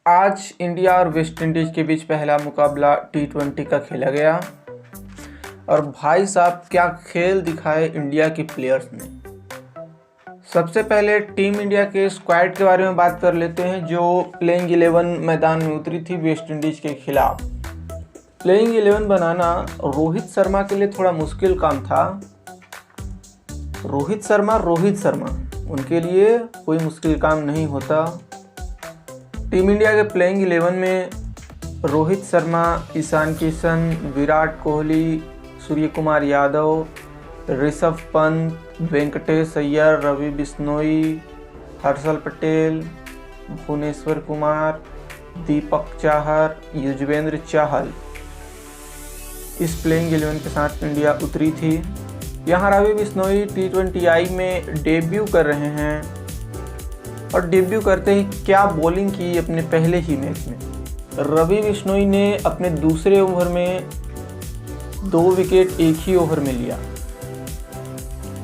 आज इंडिया और West Indies के बीच पहला मुकाबला T20 का खेला गया और भाई साहब क्या खेल दिखाए इंडिया के प्लेयर्स ने। सबसे पहले टीम इंडिया के स्क्वाड के बारे में बात कर लेते हैं जो प्लेइंग 11 मैदान में उतरी थी वेस्ट इंडीज़ के खिलाफ। प्लेइंग 11 बनाना रोहित शर्मा के लिए थोड़ा मुश्किल काम था। रोहित शर्मा उनके लिए कोई मुश्किल काम नहीं होता। टीम इंडिया के प्लेइंग 11 में रोहित शर्मा, ईशान किशन, विराट कोहली, सूर्य कुमार यादव, ऋषभ पंत, वेंकटेश अय्यर, रवि बिश्नोई, हर्षल पटेल, भुवनेश्वर कुमार, दीपक चाहर, युजवेंद्र चहल इस प्लेइंग 11 के साथ इंडिया उतरी थी। यहाँ रवि बिश्नोई T20I में डेब्यू कर रहे हैं और डेब्यू करते ही क्या बॉलिंग की अपने पहले ही मैच में। रवि बिश्नोई ने अपने दूसरे ओवर में 2 विकेट एक ही ओवर में लिया।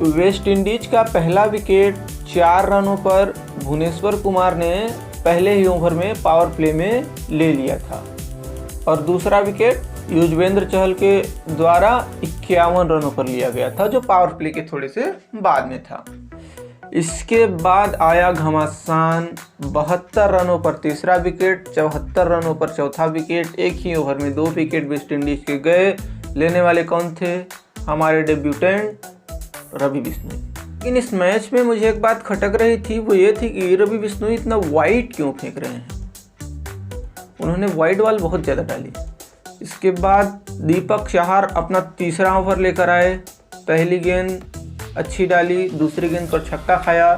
वेस्ट इंडीज का पहला विकेट 4 रनों पर भुवनेश्वर कुमार ने पहले ही ओवर में पावर प्ले में ले लिया था और दूसरा विकेट युजवेंद्र चहल के द्वारा 51 रनों पर लिया गया था जो पावर प्ले के थोड़े से बाद में था। इसके बाद आया घमासान 72 रनों पर तीसरा विकेट, 74 रनों पर चौथा विकेट। एक ही ओवर में 2 विकेट वेस्ट इंडीज के गए। लेने वाले कौन थे? हमारे डेब्यूटेंट रवि बिश्नोई। लेकिन इस मैच में मुझे एक बात खटक रही थी, वो ये थी कि रवि बिश्नोई इतना वाइड क्यों फेंक रहे हैं। उन्होंने वाइड बॉल बहुत ज़्यादा डाली। इसके बाद दीपक चाहर अपना तीसरा ओवर लेकर आए। पहली गेंद अच्छी डाली, दूसरी गेंद पर छक्का खाया,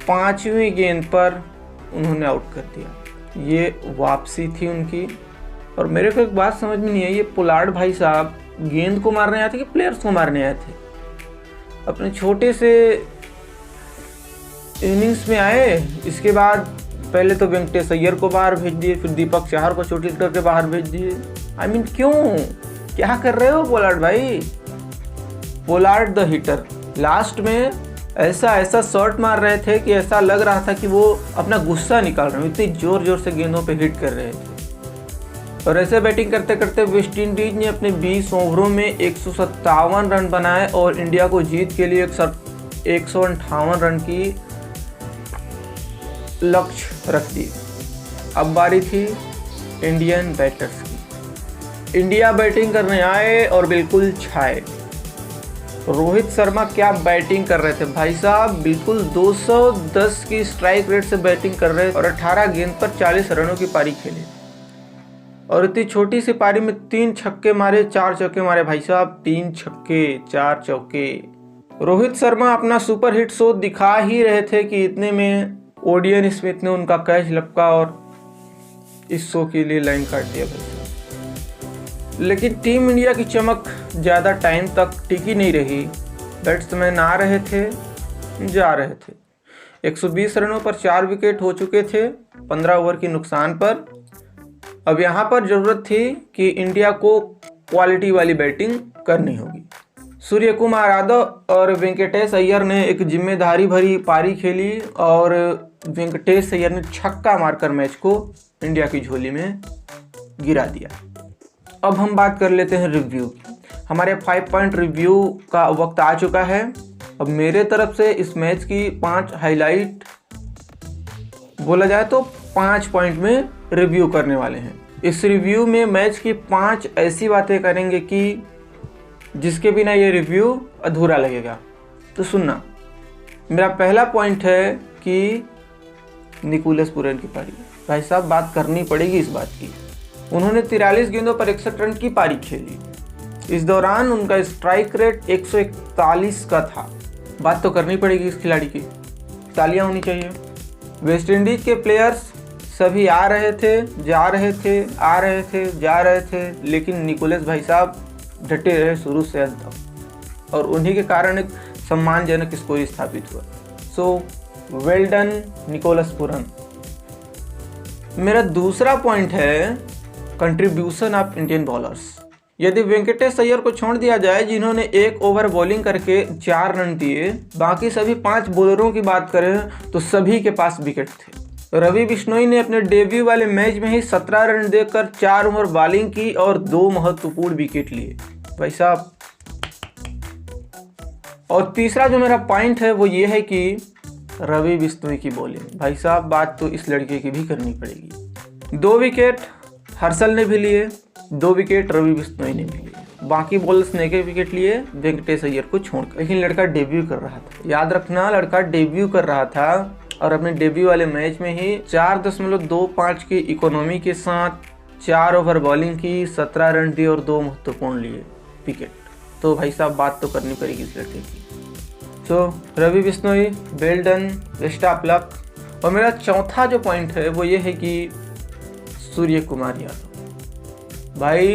5वीं गेंद पर उन्होंने आउट कर दिया। ये वापसी थी उनकी। और मेरे को एक बात समझ में नहीं आई, ये पोलार्ड भाई साहब गेंद को मारने आए थे कि प्लेयर्स को मारने आए थे? अपने छोटे से इनिंग्स में आए, इसके बाद पहले तो वेंकटेश अय्यर को बाहर भेज दिए, फिर दीपक चाहर को चोटी करके बाहर भेज दिए। आई मीन क्यों, क्या कर रहे हो पोलार्ड भाई? पोलार्ड द हिटर लास्ट में ऐसा शॉट मार रहे थे कि ऐसा लग रहा था कि वो अपना गुस्सा निकाल रहे हैं, इतनी जोर से गेंदों पे हिट कर रहे थे। और ऐसे बैटिंग करते करते वेस्ट इंडीज ने अपने 20 ओवरों में 157 रन बनाए और इंडिया को जीत के लिए 158 रन की लक्ष्य रख दिए। अब बारी थी इंडियन बैटर्स की। इंडिया बैटिंग करने आए और बिल्कुल छाए। रोहित शर्मा क्या बैटिंग कर रहे थे भाई साहब, बिल्कुल 210 की स्ट्राइक रेट से बैटिंग कर रहे और 18 गेंद पर 40 रनों की पारी खेली और इतनी छोटी सी पारी में 3 छक्के मारे, 4 चौके मारे भाई साहब, 3 छक्के 4 चौके। रोहित शर्मा अपना सुपर हिट शो दिखा ही रहे थे कि इतने में ओडियन स्मिथ ने उनका कैच लपका और इस शो के लिए लाइन काट दिया भाई। लेकिन टीम इंडिया की चमक ज़्यादा टाइम तक टिकी नहीं रही। बैट्समैन आ रहे थे, जा रहे थे। 120 रनों पर 4 विकेट हो चुके थे 15 ओवर की नुकसान पर। अब यहाँ पर ज़रूरत थी कि इंडिया को क्वालिटी वाली बैटिंग करनी होगी। सूर्य कुमार यादव और वेंकटेश अय्यर ने एक जिम्मेदारी भरी पारी खेली और वेंकटेश अय्यर ने छक्का मारकर मैच को इंडिया की झोली में गिरा दिया। अब हम बात कर लेते हैं रिव्यू की। हमारे 5 पॉइंट रिव्यू का वक्त आ चुका है। अब मेरे तरफ से इस मैच की 5 हाईलाइट, बोला जाए तो 5 पॉइंट में रिव्यू करने वाले हैं। इस रिव्यू में मैच की 5 ऐसी बातें करेंगे कि जिसके बिना ये रिव्यू अधूरा लगेगा। तो सुनना। मेरा पहला पॉइंट है कि निकोलस पूरन की पारी। भाई साहब बात करनी पड़ेगी इस बात की। उन्होंने 43 गेंदों पर 61 रन की पारी खेली। इस दौरान उनका स्ट्राइक रेट 141 का था। बात तो करनी पड़ेगी इस खिलाड़ी की, तालियां होनी चाहिए। वेस्ट इंडीज के प्लेयर्स सभी आ रहे थे, जा रहे थे, आ रहे थे, जा रहे थे, लेकिन निकोलस भाई साहब डटे रहे शुरू से अंत तक और उन्हीं के कारण एक सम्मानजनक स्कोर स्थापित हुआ। So well done Nicholas Pooran. मेरा दूसरा पॉइंट है कंट्रीब्यूशन ऑफ इंडियन बॉलर्स। यदि वेंकटेश अय्यर को छोड़ दिया जाए जिन्होंने 1 ओवर बॉलिंग करके 4 रन दिए, बाकी सभी 5 बॉलरों की बात करें तो सभी के पास विकेट थे। रवि बिश्नोई ने अपने डेब्यू वाले मैच में ही 17 रन देकर 4 ओवर बॉलिंग की और 2 महत्वपूर्ण विकेट लिए भाई साहब। और तीसरा जो मेरा पॉइंट है वो ये है कि रवि बिश्नोई की बॉलिंग, भाई साहब बात तो इस लड़के की भी करनी पड़ेगी। 2 विकेट हर्षल ने भी लिए, 2 विकेट रवि बिश्नोई ने भी लिए, बाकी बॉलर्स ने 1 विकेट लिए वेंकटेश अय्यर को छोड़कर। लेकिन लड़का डेब्यू कर रहा था, याद रखना लड़का डेब्यू कर रहा था और अपने डेब्यू वाले मैच में ही 4.25 की इकोनॉमी के साथ 4 ओवर बॉलिंग की, 17 रन दिए और 2 महत्वपूर्ण लिए विकेट। तो भाई साहब बात तो करनी पड़ेगी इस लड़के की। So Ravi Bishnoi well done, best of luck. और मेरा चौथा जो पॉइंट है वो ये है कि सूर्य कुमार यादव भाई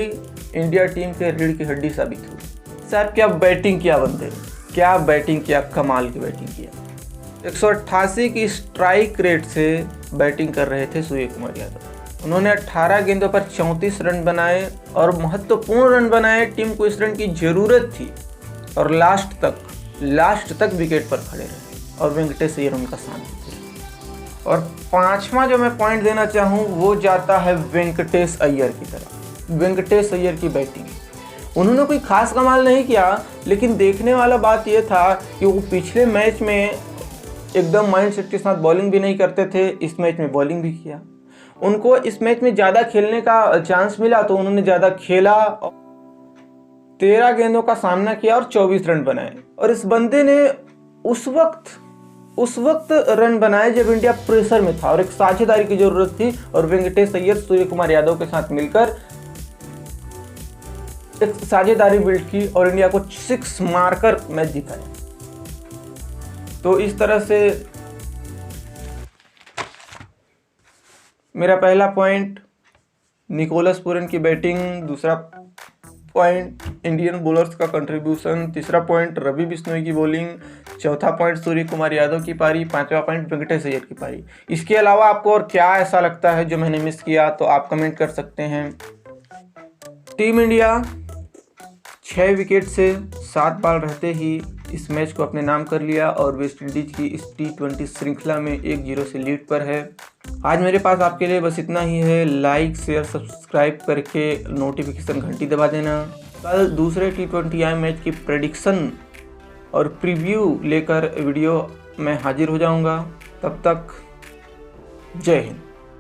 इंडिया टीम के रीढ़ की हड्डी साबित हुई। सर क्या बैटिंग किया बंदे, क्या बैटिंग किया, कमाल की बैटिंग किया। 188 की स्ट्राइक रेट से बैटिंग कर रहे थे सूर्य कुमार यादव। उन्होंने 18 गेंदों पर 34 रन बनाए और महत्वपूर्ण रन बनाए। टीम को इस रन की ज़रूरत थी और लास्ट तक विकेट पर खड़े रहे और वेंकटेश अय्यर उनका साथ देते। और 5वां जो मैं पॉइंट देना चाहूँ वो जाता है वेंकटेश अय्यर की तरफ। वेंकटेश अय्यर की बैटिंग, उन्होंने कोई खास कमाल नहीं किया, लेकिन देखने वाला बात यह था कि वो पिछले मैच में एकदम माइंडसेट के साथ बॉलिंग भी नहीं करते थे, इस मैच में बॉलिंग भी किया। उनको इस मैच में ज़्यादा खेलने का चांस मिला तो उन्होंने ज़्यादा खेला, 13 गेंदों का सामना किया और 24 रन बनाए। और इस बंदे ने उस वक्त रन बनाए जब इंडिया प्रेशर में था और एक साझेदारी की जरूरत थी, और वेंकटेश अय्यर सूर्य कुमार यादव के साथ मिलकर एक साझेदारी बिल्ड की और इंडिया को 6 मारकर मैच जिताया। तो इस तरह से मेरा पहला पॉइंट निकोलस पूरन की बैटिंग, दूसरा पॉइंट इंडियन बॉलर्स का कंट्रीब्यूशन, तीसरा पॉइंट रवि बिश्नोई की बॉलिंग, चौथा पॉइंट सूर्य कुमार यादव की पारी, 5वां पॉइंट वेंकटेश अय्यर की पारी। इसके अलावा आपको और क्या ऐसा लगता है जो मैंने मिस किया तो आप कमेंट कर सकते हैं। टीम इंडिया 6 विकेट से 7 बॉल रहते ही इस मैच को अपने नाम कर लिया और वेस्ट इंडीज की इस T20 श्रृंखला में 1-0 से लीड पर है। आज मेरे पास आपके लिए बस इतना ही है। लाइक शेयर सब्सक्राइब करके नोटिफिकेशन घंटी दबा देना। कल दूसरे T20I मैच की प्रेडिक्शन और प्रीव्यू लेकर वीडियो में हाजिर हो जाऊंगा। तब तक जय हिंद।